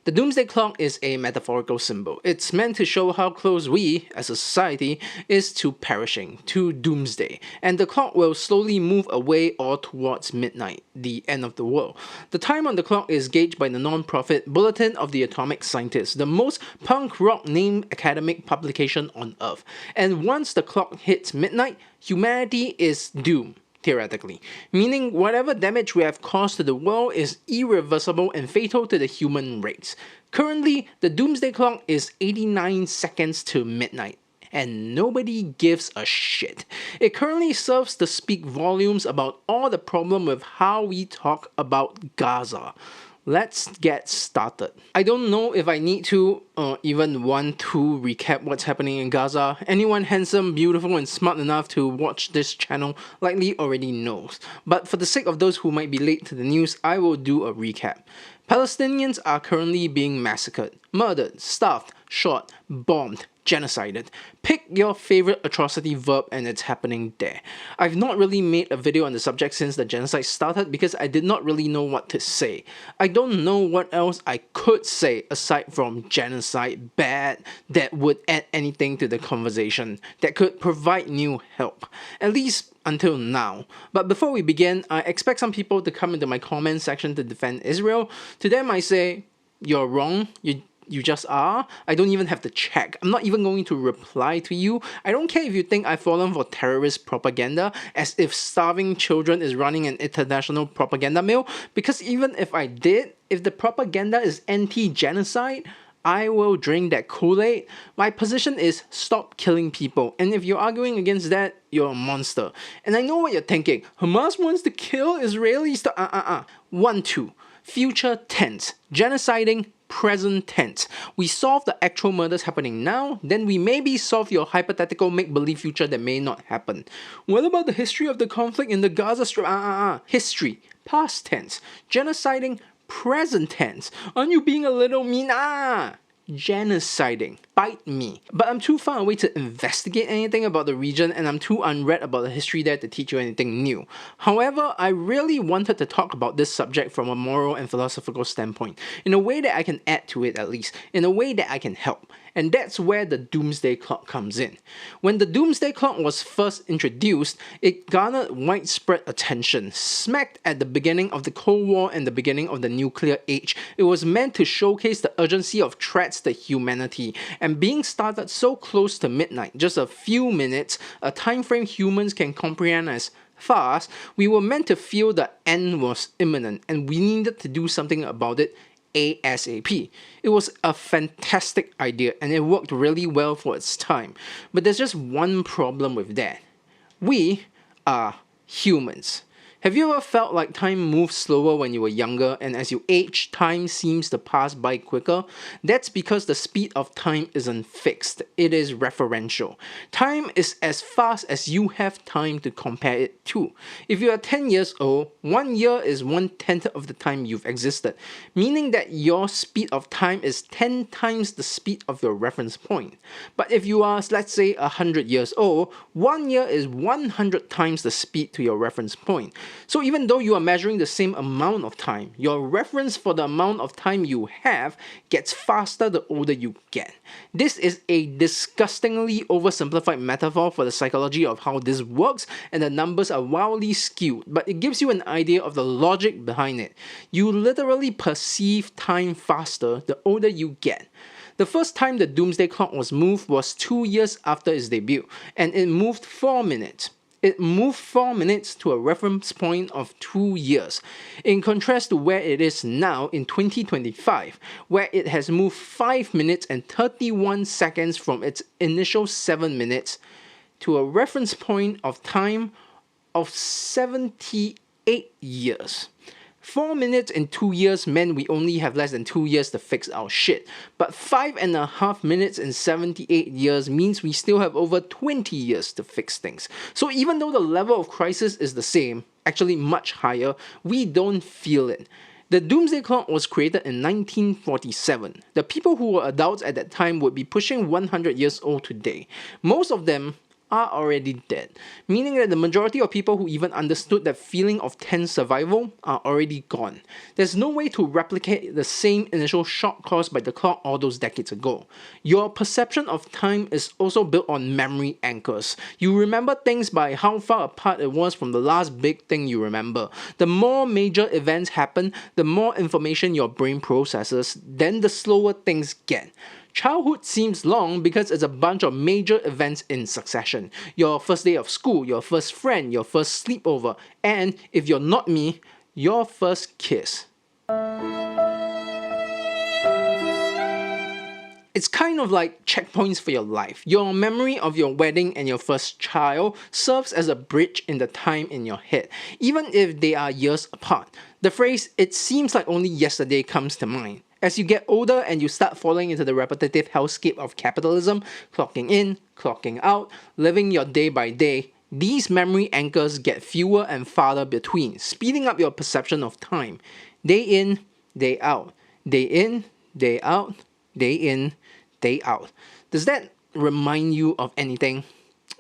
The Doomsday Clock is a metaphorical symbol. It's meant to show how close we, as a society, is to perishing, to doomsday, and the clock will slowly move away or towards midnight, the end of the world. The time on the clock is gauged by the non-profit Bulletin of the Atomic Scientists, the most punk rock named academic publication on Earth. And once the clock hits midnight, humanity is doomed. Theoretically, meaning whatever damage we have caused to the world is irreversible and fatal to the human race. Currently, the Doomsday Clock is 89 seconds to midnight, and nobody gives a shit. It currently serves to speak volumes about all the problem with how we talk about Gaza. Let's get started. I don't know if I need to or even want to recap what's happening in Gaza. Anyone handsome, beautiful, and smart enough to watch this channel likely already knows. But for the sake of those who might be late to the news, I will do a recap. Palestinians are currently being massacred, murdered, starved, shot, bombed, genocided. Pick your favorite atrocity verb and it's happening there. I've not really made a video on the subject since the genocide started because I did not really know what to say. I don't know what else I could say aside from genocide bad that would add anything to the conversation, that could provide new help. At least until now. But before we begin, I expect some people to come into my comment section to defend Israel. To them I say, you're wrong, you just are. I don't even have to check. I'm not even going to reply to you. I don't care if you think I've fallen for terrorist propaganda, as if starving children is running an international propaganda mill, because even if I did, if the propaganda is anti-genocide, I will drink that Kool-Aid. My position is stop killing people, and if you're arguing against that, you're a monster. And I know what you're thinking. Hamas wants to kill Israelis. 1, 2. Future tense. Genociding. Present tense. We solve the actual murders happening now, then we maybe solve your hypothetical make-believe future that may not happen. What about the history of the conflict in the Gaza Strip? History. Past tense. Genociding. Present tense. Aren't you being a little mean? Genociding. Bite me. But I'm too far away to investigate anything about the region, and I'm too unread about the history there to teach you anything new. However, I really wanted to talk about this subject from a moral and philosophical standpoint, in a way that I can add to it at least, in a way that I can help. And that's where the Doomsday Clock comes in. When the Doomsday Clock was first introduced, it garnered widespread attention. Smacked at the beginning of the Cold War and the beginning of the nuclear age, it was meant to showcase the urgency of threats to humanity. And being started so close to midnight, just a few minutes, a time frame humans can comprehend as fast, we were meant to feel the end was imminent and we needed to do something about it ASAP. It was a fantastic idea and it worked really well for its time. But there's just one problem with that. We are humans. Have you ever felt like time moves slower when you were younger, and as you age, time seems to pass by quicker? That's because the speed of time isn't fixed, it is referential. Time is as fast as you have time to compare it to. If you are 10 years old, 1 year is 1/10 of the time you've existed, meaning that your speed of time is 10 times the speed of your reference point. But if you are, let's say, 100 years old, 1 year is 100 times the speed to your reference point. So even though you are measuring the same amount of time, your reference for the amount of time you have gets faster the older you get. This is a disgustingly oversimplified metaphor for the psychology of how this works, and the numbers are wildly skewed, but it gives you an idea of the logic behind it. You literally perceive time faster the older you get. The first time the Doomsday Clock was moved was 2 years after its debut, and it moved 4 minutes. It moved 4 minutes to a reference point of 2 years, in contrast to where it is now in 2025, where it has moved 5 minutes and 31 seconds from its initial 7 minutes to a reference point of time of 78 years. 4 minutes in 2 years meant we only have less than 2 years to fix our shit, but 5.5 minutes in 78 years means we still have over 20 years to fix things. So even though the level of crisis is the same, actually much higher, we don't feel it. The Doomsday Clock was created in 1947. The people who were adults at that time would be pushing 100 years old today. Most of them are already dead, meaning that the majority of people who even understood that feeling of tense survival are already gone. There's no way to replicate the same initial shock caused by the clock all those decades ago. Your perception of time is also built on memory anchors. You remember things by how far apart it was from the last big thing you remember. The more major events happen, the more information your brain processes, then the slower things get. Childhood seems long because it's a bunch of major events in succession. Your first day of school, your first friend, your first sleepover, and, if you're not me, your first kiss. It's kind of like checkpoints for your life. Your memory of your wedding and your first child serves as a bridge in the time in your head, even if they are years apart. The phrase, "it seems like only yesterday," comes to mind. As you get older and you start falling into the repetitive hellscape of capitalism, clocking in, clocking out, living your day by day, these memory anchors get fewer and farther between, speeding up your perception of time. Day in, day out. Day in, day out. Day in, day out. Does that remind you of anything?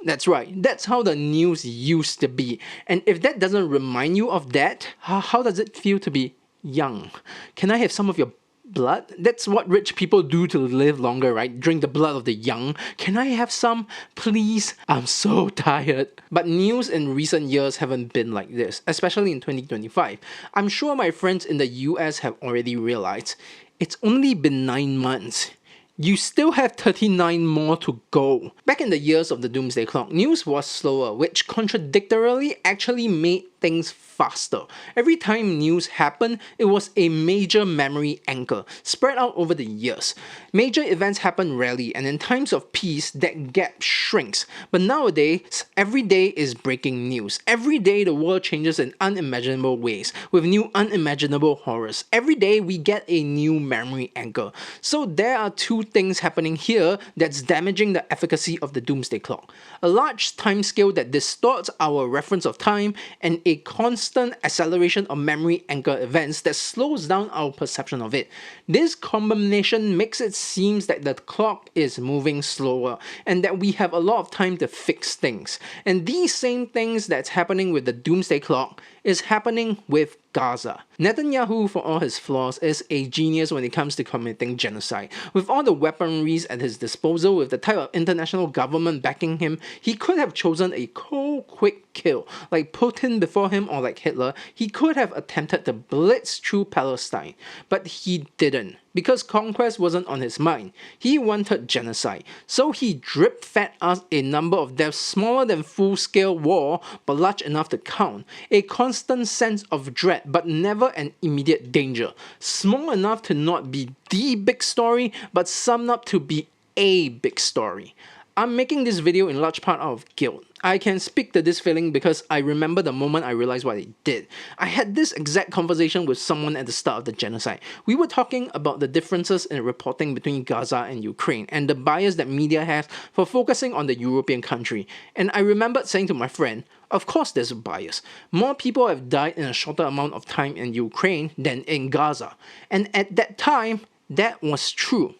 That's right, that's how the news used to be. And if that doesn't remind you of that, how does it feel to be young? Can I have some of your blood? That's what rich people do to live longer, right? Drink the blood of the young. Can I have some, please? I'm so tired. But news in recent years haven't been like this, especially in 2025. I'm sure my friends in the US have already realized it's only been 9 months. You still have 39 more to go. Back in the years of the Doomsday Clock, news was slower, which contradictorily actually made things faster. Every time news happened, it was a major memory anchor, spread out over the years. Major events happen rarely, and in times of peace, that gap shrinks. But nowadays, every day is breaking news. Every day the world changes in unimaginable ways, with new unimaginable horrors. Every day we get a new memory anchor. So there are two things happening here that's damaging the efficacy of the Doomsday Clock. A large timescale that distorts our reference of time, and a constant acceleration of memory anchor events that slows down our perception of it. This combination makes it seem that the clock is moving slower and that we have a lot of time to fix things. And these same things that's happening with the Doomsday Clock is happening with Gaza. Netanyahu, for all his flaws, is a genius when it comes to committing genocide. With all the weaponries at his disposal, with the type of international government backing him, he could have chosen a cold, quick kill. Like Putin before him or like Hitler, he could have attempted to blitz through Palestine. But he didn't, because conquest wasn't on his mind. He wanted genocide. So he drip-fed us a number of deaths smaller than full-scale war, but large enough to count. A constant sense of dread, but never an immediate danger. Small enough to not be the big story, but summed up to be a big story. I'm making this video in large part out of guilt. I can speak to this feeling because I remember the moment I realized what I did. I had this exact conversation with someone at the start of the genocide. We were talking about the differences in reporting between Gaza and Ukraine and the bias that media has for focusing on the European country. And I remembered saying to my friend, of course there's a bias. More people have died in a shorter amount of time in Ukraine than in Gaza. And at that time, that was true.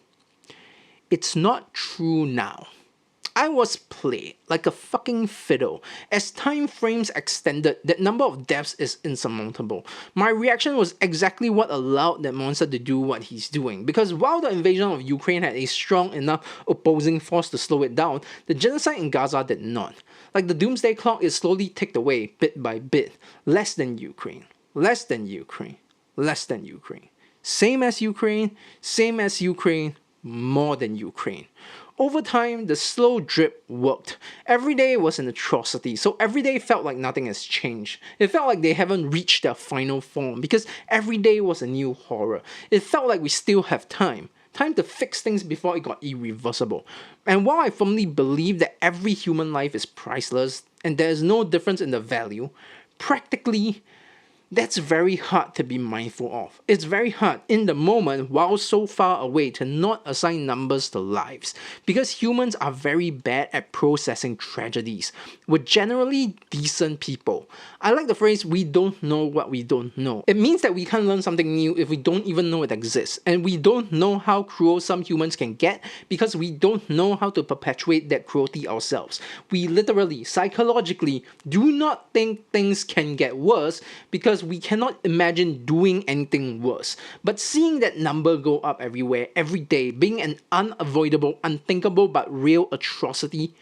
It's not true now. I was played like a fucking fiddle. As time frames extended, that number of deaths is insurmountable. My reaction was exactly what allowed that monster to do what he's doing. Because while the invasion of Ukraine had a strong enough opposing force to slow it down, the genocide in Gaza did not. Like the Doomsday Clock is slowly ticked away, bit by bit. Less than Ukraine. Less than Ukraine. Less than Ukraine. Same as Ukraine. Same as Ukraine. More than Ukraine. Over time, the slow drip worked. Every day was an atrocity, so every day felt like nothing has changed. It felt like they haven't reached their final form, because every day was a new horror. It felt like we still have time. Time to fix things before it got irreversible. And while I firmly believe that every human life is priceless, and there is no difference in the value, practically, That's very hard to be mindful of. It's very hard in the moment while so far away to not assign numbers to lives, because humans are very bad at processing tragedies. We're generally decent people. I like the phrase, we don't know what we don't know. It means that we can't learn something new if we don't even know it exists, and we don't know how cruel some humans can get because we don't know how to perpetuate that cruelty ourselves. We literally, psychologically, do not think things can get worse because we cannot imagine doing anything worse. But seeing that number go up everywhere, every day, being an unavoidable, unthinkable but real atrocity,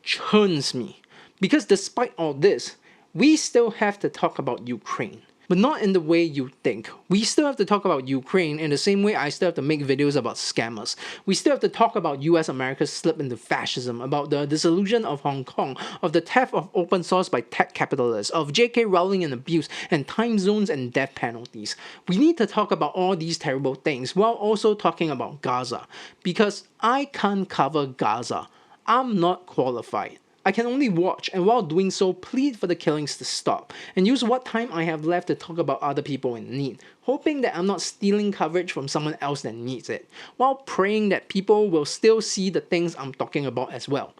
churns me. Because despite all this, we still have to talk about Ukraine. But not in the way you think. We still have to talk about Ukraine in the same way I still have to make videos about scammers. We still have to talk about US America's slip into fascism, about the dissolution of Hong Kong, of the theft of open source by tech capitalists, of J.K. Rowling and abuse, and time zones and death penalties. We need to talk about all these terrible things while also talking about Gaza. Because I can't cover Gaza. I'm not qualified. I can only watch, and while doing so, plead for the killings to stop, and use what time I have left to talk about other people in need, hoping that I'm not stealing coverage from someone else that needs it, while praying that people will still see the things I'm talking about as well.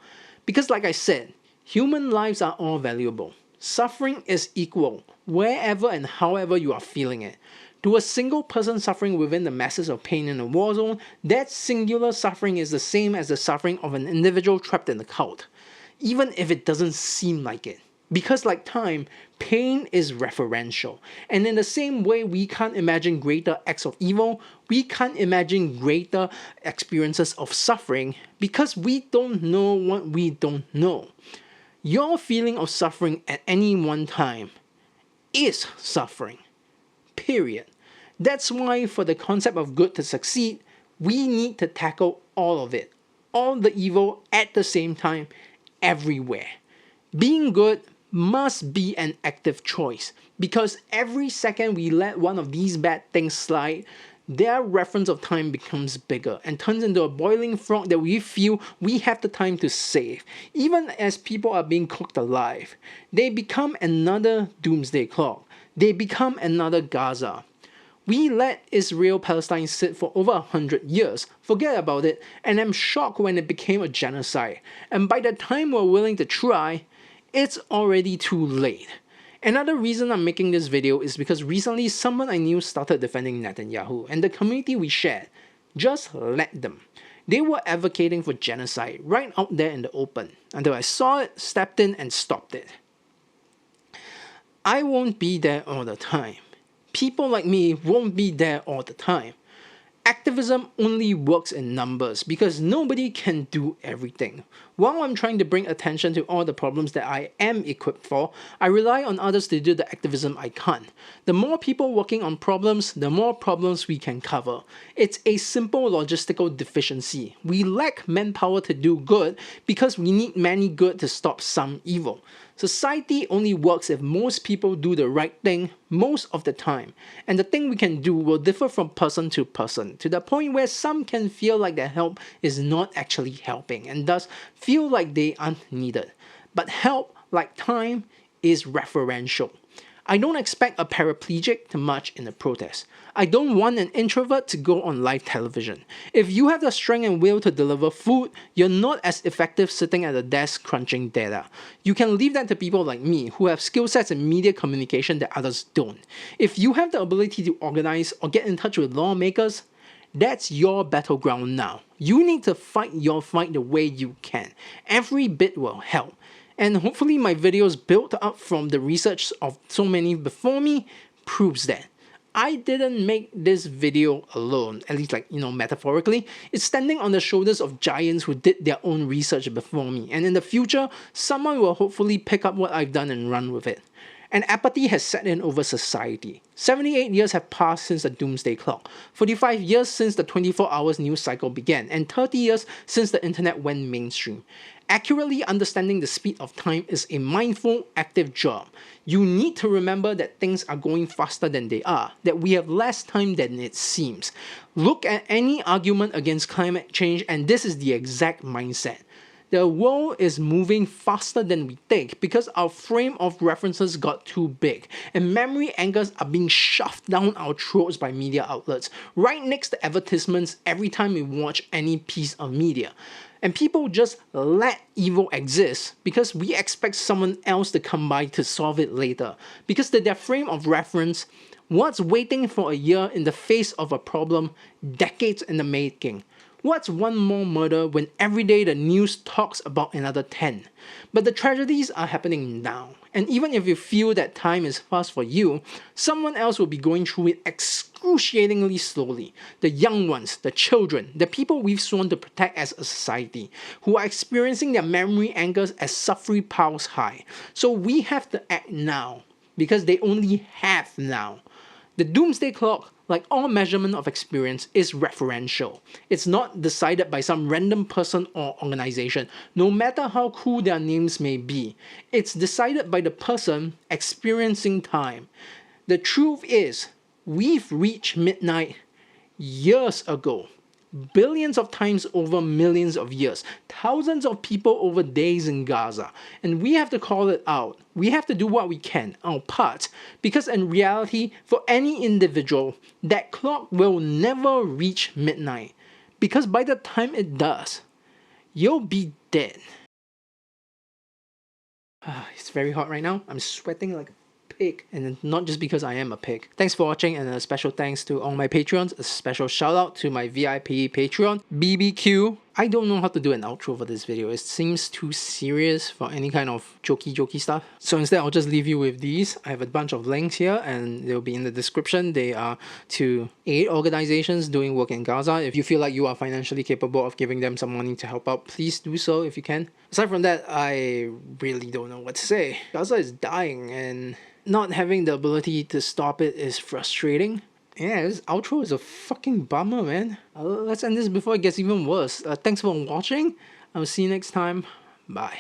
Because like I said, human lives are all valuable. Suffering is equal, wherever and however you are feeling it. To a single person suffering within the masses of pain in a war zone, that singular suffering is the same as the suffering of an individual trapped in a cult. Even if it doesn't seem like it. Because like time, pain is referential. And in the same way we can't imagine greater acts of evil, we can't imagine greater experiences of suffering because we don't know what we don't know. Your feeling of suffering at any one time is suffering. Period. That's why for the concept of good to succeed, we need to tackle all of it. All the evil at the same time, everywhere. Being good must be an active choice because every second we let one of these bad things slide, their reference of time becomes bigger and turns into a boiling frog that we feel we have the time to save. Even as people are being cooked alive, they become another doomsday clock. They become another Gaza. We let Israel-Palestine sit for over 100 years, forget about it, and I'm shocked when it became a genocide. And by the time we're willing to try, it's already too late. Another reason I'm making this video is because recently someone I knew started defending Netanyahu, and the community we shared, just let them. They were advocating for genocide right out there in the open, until I saw it, stepped in, and stopped it. I won't be there all the time. People like me won't be there all the time. Activism only works in numbers because nobody can do everything. While I'm trying to bring attention to all the problems that I am equipped for, I rely on others to do the activism I can't. The more people working on problems, the more problems we can cover. It's a simple logistical deficiency. We lack manpower to do good because we need many good to stop some evil. Society only works if most people do the right thing most of the time, and the thing we can do will differ from person to person, to the point where some can feel like their help is not actually helping, and thus feel like they aren't needed. But help, like time, is referential. I don't expect a paraplegic to march in a protest. I don't want an introvert to go on live television. If you have the strength and will to deliver food, you're not as effective sitting at a desk crunching data. You can leave that to people like me who have skill sets in media communication that others don't. If you have the ability to organize or get in touch with lawmakers, that's your battleground now. You need to fight your fight the way you can. Every bit will help. And hopefully my videos built up from the research of so many before me proves that. I didn't make this video alone, at least metaphorically. It's standing on the shoulders of giants who did their own research before me, and in the future, someone will hopefully pick up what I've done and run with it. And apathy has set in over society. 78 years have passed since the Doomsday Clock, 45 years since the 24 hours news cycle began, and 30 years since the internet went mainstream. Accurately understanding the speed of time is a mindful, active job. You need to remember that things are going faster than they are, that we have less time than it seems. Look at any argument against climate change and this is the exact mindset. The world is moving faster than we think because our frame of references got too big, and memory anchors are being shoved down our throats by media outlets, right next to advertisements every time we watch any piece of media. And people just let evil exist because we expect someone else to come by to solve it later. Because to their frame of reference, what's waiting for a year in the face of a problem decades in the making? What's one more murder when every day the news talks about another 10? But the tragedies are happening now. And even if you feel that time is fast for you, someone else will be going through it excruciatingly slowly. The young ones, the children, the people we've sworn to protect as a society, who are experiencing their memory anchors as suffering pulse high. So we have to act now, because they only have now. The Doomsday Clock, like all measurement of experience, is referential. It's not decided by some random person or organization, no matter how cool their names may be. It's decided by the person experiencing time. The truth is, we've reached midnight years ago. Billions of times over millions of years, thousands of people over days in Gaza, and we have to call it out. We have to do what we can, our part, because in reality, for any individual, that clock will never reach midnight, because by the time it does, you'll be dead. It's very hot right now. I'm sweating like pig, and not just because I am a pig. Thanks for watching, and a special thanks to all my Patreons. A special shout out to my VIP Patreon, BBQ. I don't know how to do an outro for this video. It seems too serious for any kind of jokey stuff. So instead, I'll just leave you with these. I have a bunch of links here, and they'll be in the description. They are to aid organizations doing work in Gaza. If you feel like you are financially capable of giving them some money to help out, please do so if you can. Aside from that, I really don't know what to say. Gaza is dying, and not having the ability to stop it is frustrating. Yeah, this outro is a fucking bummer, man. Let's end this before it gets even worse. Thanks for watching. I'll see you next time. Bye.